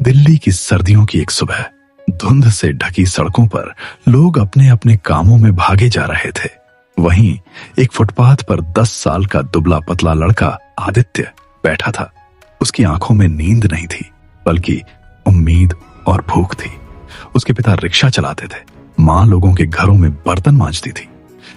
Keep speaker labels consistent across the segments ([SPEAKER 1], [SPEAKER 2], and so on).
[SPEAKER 1] दिल्ली की सर्दियों की एक सुबह, धुंध से ढकी सड़कों पर लोग अपने अपने कामों में भागे जा रहे थे। वहीं एक फुटपाथ पर 10 साल का दुबला पतला लड़का आदित्य बैठा था। उसकी आंखों में नींद नहीं थी, बल्कि उम्मीद और भूख थी। उसके पिता रिक्शा चलाते थे, माँ लोगों के घरों में बर्तन मांजती थी।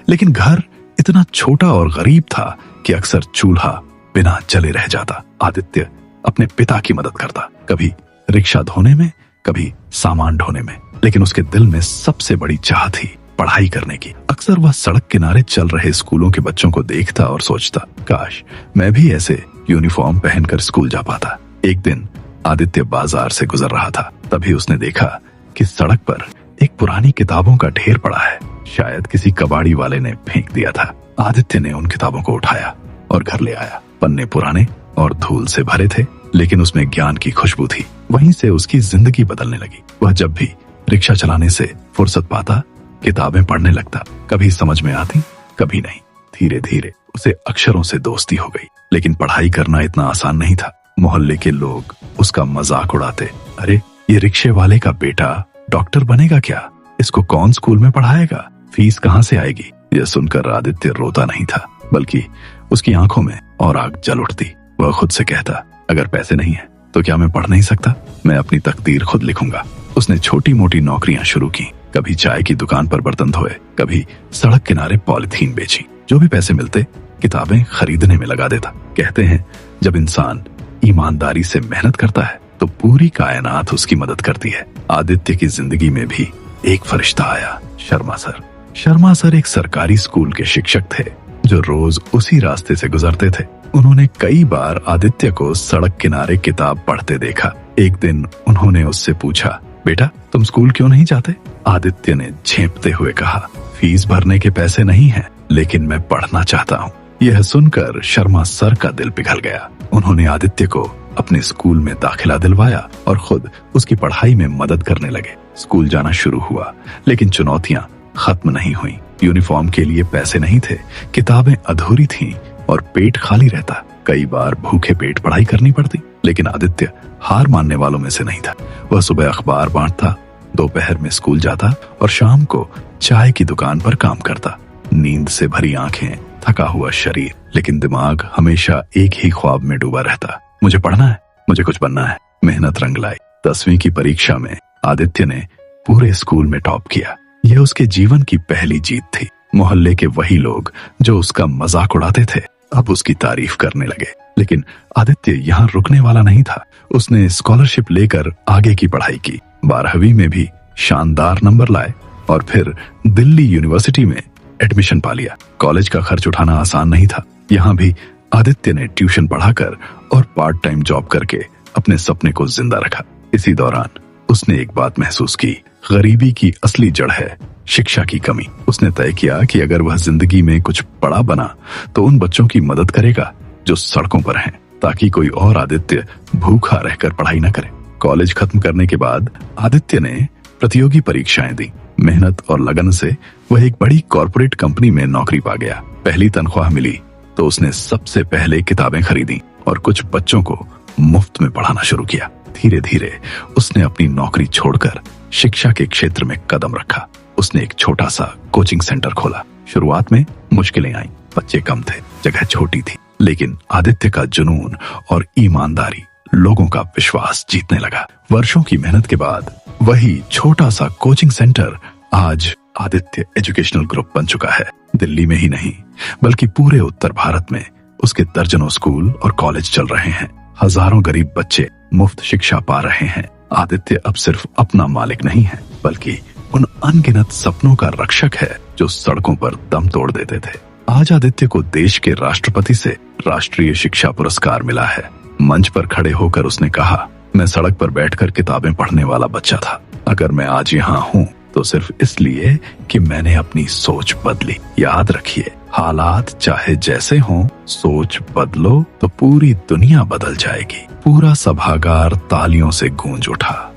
[SPEAKER 1] लेकिन घर इतना छोटा और गरीब था कि अक्सर चूल्हा बिना जले रह जाता। आदित्य अपने पिता की मदद करता, कभी रिक्शा धोने में, कभी सामान ढोने में। लेकिन उसके दिल में सबसे बड़ी चाह थी पढ़ाई करने की। अक्सर वह सड़क किनारे चल रहे स्कूलों के बच्चों को देखता और सोचता, काश मैं भी ऐसे यूनिफॉर्म पहनकर स्कूल जा पाता। एक दिन आदित्य बाजार से गुजर रहा था, तभी उसने देखा कि सड़क पर एक पुरानी किताबों का ढेर पड़ा है। शायद किसी कबाड़ी वाले ने फेंक दिया था। आदित्य ने उन किताबों को उठाया और घर ले आया। पन्ने पुराने और धूल से भरे थे, लेकिन उसमें ज्ञान की खुशबू थी। वहीं से उसकी जिंदगी बदलने लगी। वह जब भी रिक्शा चलाने से फुर्सत पाता, किताबें पढ़ने लगता। कभी समझ में आती, कभी नहीं। धीरे धीरे उसे अक्षरों से दोस्ती हो गई। लेकिन पढ़ाई करना इतना आसान नहीं था। मोहल्ले के लोग उसका मजाक उड़ाते, अरे ये रिक्शे वाले का बेटा डॉक्टर बनेगा क्या? इसको कौन स्कूल में पढ़ाएगा? फीस कहाँ से आएगी? यह सुनकर आदित्य रोता नहीं था, बल्कि उसकी आंखों में और आग जल उठती। वह खुद से कहता, अगर पैसे नहीं है तो क्या मैं पढ़ नहीं सकता? मैं अपनी तकदीर खुद लिखूंगा। उसने छोटी मोटी नौकरियां शुरू की। कभी चाय की दुकान पर बर्तन धोए, कभी सड़क किनारे पॉलिथीन बेची। जो भी पैसे मिलते किताबें खरीदने में लगा देता। कहते हैं जब इंसान ईमानदारी से मेहनत करता है तो पूरी कायनात उसकी मदद करती है। आदित्य की जिंदगी में भी एक फरिश्ता आया, शर्मा सर। शर्मा सर एक सरकारी स्कूल के शिक्षक थे जो रोज उसी रास्ते से गुजरते थे। उन्होंने कई बार आदित्य को सड़क किनारे किताब पढ़ते देखा। एक दिन उन्होंने उससे पूछा, बेटा तुम स्कूल क्यों नहीं जाते? आदित्य ने झेंपते हुए कहा, फीस भरने के पैसे नहीं हैं, लेकिन मैं पढ़ना चाहता हूँ। यह सुनकर शर्मा सर का दिल पिघल गया। उन्होंने आदित्य को अपने स्कूल में दाखिला दिलवाया और खुद उसकी पढ़ाई में मदद करने लगे। स्कूल जाना शुरू हुआ, लेकिन चुनौतियां खत्म नहीं हुई। यूनिफॉर्म के लिए पैसे नहीं थे, किताबें अधूरी थीं और पेट खाली रहता। कई बार भूखे पेट पढ़ाई करनी पड़ती, लेकिन आदित्य हार मानने वालों में से नहीं था। वह सुबह अखबार बांटता, दोपहर में स्कूल जाता और शाम को चाय की दुकान पर काम करता। नींद से भरी आंखें, थका हुआ शरीर, लेकिन दिमाग हमेशा एक ही ख्वाब में डूबा रहता, मुझे पढ़ना है, मुझे कुछ बनना है। मेहनत रंग लाई। 10वीं की परीक्षा में आदित्य ने पूरे स्कूल में टॉप किया। यह उसके जीवन की पहली जीत थी। मोहल्ले के वही लोग जो उसका मजाक उड़ाते थे, अब उसकी तारीफ करने लगे। लेकिन आदित्य यहाँ रुकने वाला नहीं था। उसने स्कॉलरशिप लेकर आगे की पढ़ाई की। 12वीं में भी शानदार नंबर लाए और फिर दिल्ली यूनिवर्सिटी में एडमिशन पा लिया। कॉलेज का खर्च उठाना आसान नहीं था। यहाँ भी आदित्य ने ट्यूशन पढ़ाकर और पार्ट टाइम जॉब करके अपने सपने को जिंदा रखा। इसी दौरान उसने एक बात महसूस की, गरीबी की असली जड़ है शिक्षा की कमी। उसने तय किया कि अगर वह जिंदगी में कुछ बड़ा बना तो उन बच्चों की मदद करेगा जो सड़कों पर हैं, ताकि कोई और आदित्य भूखा रहकर पढ़ाई न करे। कॉलेज खत्म करने के बाद आदित्य ने प्रतियोगी परीक्षाएं दी। मेहनत और लगन से वह एक बड़ी कॉर्पोरेट कंपनी में नौकरी पा गया। पहली तनख्वाह मिली तो उसने सबसे पहले किताबें खरीदी और कुछ बच्चों को मुफ्त में पढ़ाना शुरू किया। धीरे धीरे उसने अपनी नौकरी छोड़कर शिक्षा के क्षेत्र में कदम रखा। उसने एक छोटा सा कोचिंग सेंटर खोला। शुरुआत में मुश्किलें आईं, बच्चे कम थे, जगह छोटी थी, लेकिन आदित्य का जुनून और ईमानदारी लोगों का विश्वास जीतने लगा। वर्षों की मेहनत के बाद वही छोटा सा कोचिंग सेंटर आज आदित्य एजुकेशनल ग्रुप बन चुका है। दिल्ली में ही नहीं, बल्कि पूरे उत्तर भारत में उसके दर्जनों स्कूल और कॉलेज चल रहे हैं। हजारों गरीब बच्चे मुफ्त शिक्षा पा रहे हैं। आदित्य अब सिर्फ अपना मालिक नहीं है, बल्कि उन अनगिनत सपनों का रक्षक है जो सड़कों पर दम तोड़ देते थे। आज आदित्य को देश के राष्ट्रपति से राष्ट्रीय शिक्षा पुरस्कार मिला है। मंच पर खड़े होकर उसने कहा, मैं सड़क पर बैठकर किताबें पढ़ने वाला बच्चा था। अगर मैं आज यहाँ हूँ तो सिर्फ इसलिए कि मैंने अपनी सोच बदली। याद रखिए, हालात चाहे जैसे हों, सोच बदलो तो पूरी दुनिया बदल जाएगी। पूरा सभागार तालियों से गूंज उठा।